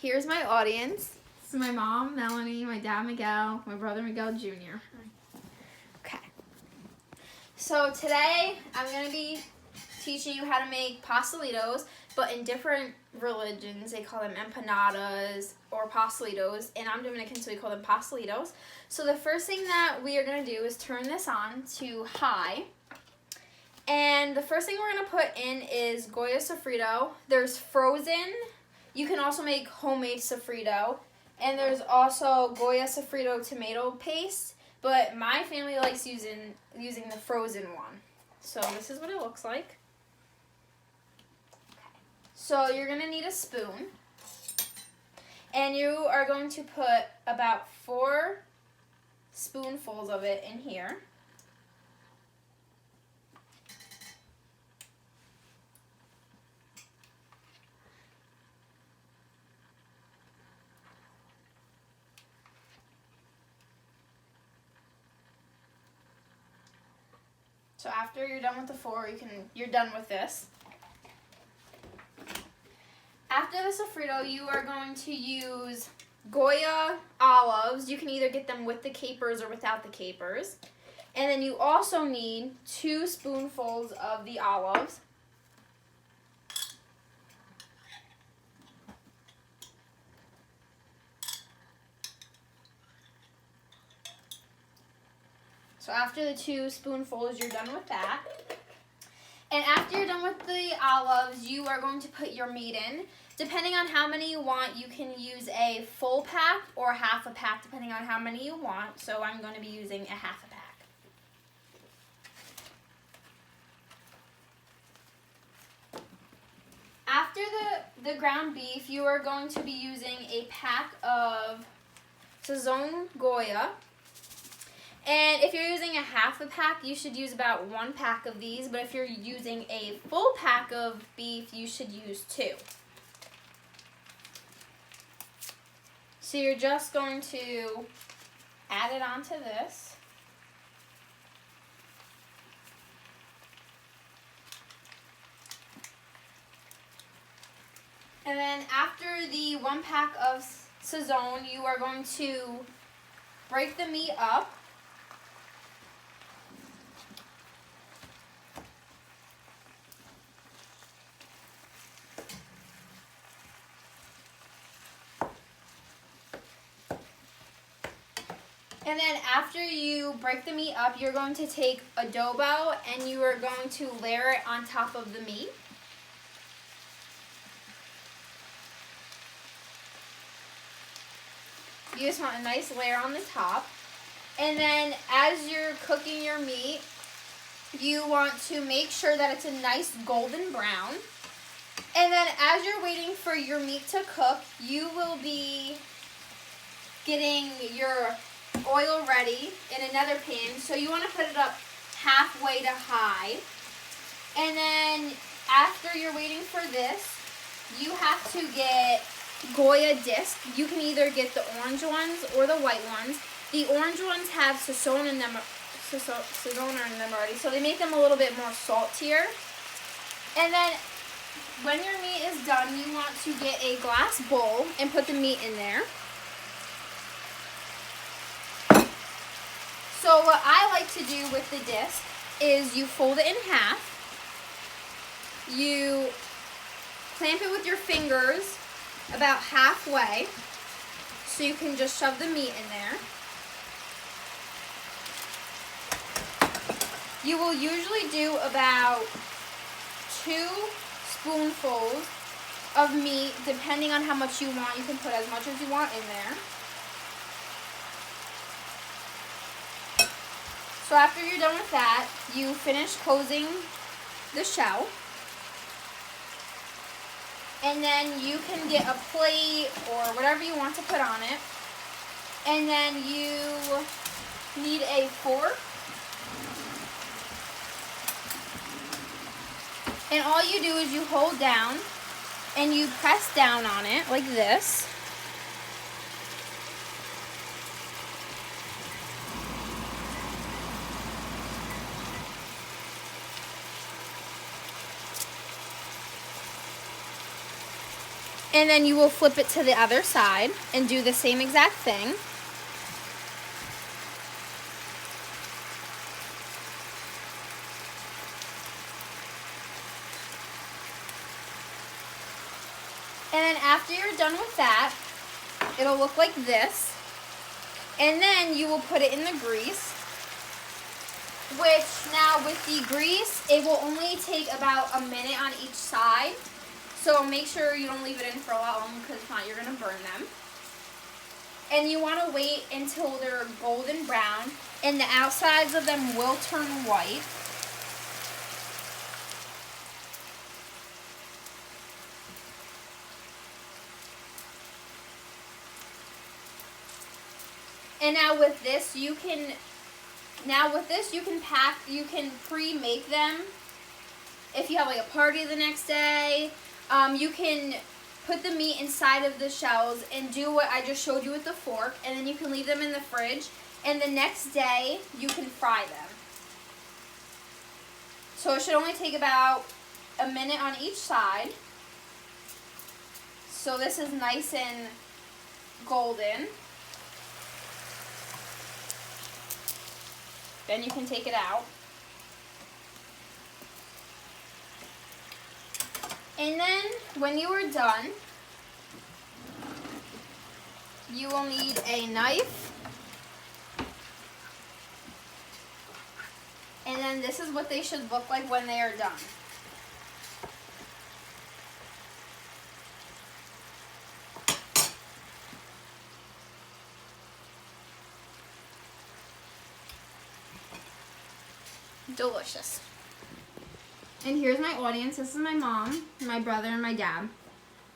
Here's my audience. This is my mom, Melanie, my dad, Miguel, my brother, Miguel Jr. Okay. So today I'm going to be teaching you how to make pastelitos, but in different religions they call them empanadas or pastelitos, and I'm Dominican, so we call them pastelitos. So the first thing that we are going to do is turn this on to high. And the first thing we're going to put in is Goya sofrito. There's frozen. You can also make homemade sofrito. And there's also Goya sofrito tomato paste. But my family likes using the frozen one. So this is what it looks like. So you're going to need a spoon. And you are going to put about 4 spoonfuls of it in here. So after you're done with the 4, you're done with this. After the sofrito, you are going to use Goya olives. You can either get them with the capers or without the capers. And then you also need 2 spoonfuls of the olives. So after the 2 spoonfuls, you're done with that. And after you're done with the olives, you are going to put your meat in. Depending on how many you want, you can use a full pack or half a pack, depending on how many you want. So I'm going to be using a half a pack. After the ground beef, you are going to be using a pack of Sazon Goya. And if you're using a half a pack, you should use about 1 pack of these. But if you're using a full pack of beef, you should use 2. So you're just going to add it onto this. And then after the 1 pack of Sazon, you are going to break the meat up. And then after you break the meat up, you're going to take adobo and you are going to layer it on top of the meat. You just want a nice layer on the top. And then as you're cooking your meat, you want to make sure that it's a nice golden brown. And then as you're waiting for your meat to cook, you will be getting your oil ready in another pan. So you want to put it up halfway to high. And then after you're waiting for this, you have to get Goya disc. You can either get the orange ones or the white ones. The orange ones have Sazon in them already, so they make them a little bit more saltier. And then when your meat is done, you want to get a glass bowl and put the meat in there. So what I like to do with the disc is you fold it in half. You clamp it with your fingers about halfway, so you can just shove the meat in there. You will usually do about 2 spoonfuls of meat, depending on how much you want. You can put as much as you want in there. So after you're done with that, you finish closing the shell. And then you can get a plate or whatever you want to put on it. And then you need a fork. And all you do is you hold down and you press down on it like this. And then you will flip it to the other side and do the same exact thing. And then after you're done with that, it'll look like this. And then you will put it in the grease, which now with the grease, it will only take about a minute on each side. So make sure you don't leave it in for a lot long, because if not, you're going to burn them. And you want to wait until they're golden brown, and the outsides of them will turn white. And now with this, you can pre-make them. If you have like a party the next day, you can put the meat inside of the shells and do what I just showed you with the fork, and then you can leave them in the fridge, and the next day you can fry them. So it should only take about a minute on each side. So this is nice and golden. Then you can take it out. And then when you are done, you will need a knife. And then this is what they should look like when they are done. Delicious. And here's my audience. This is my mom, my brother, and my dad.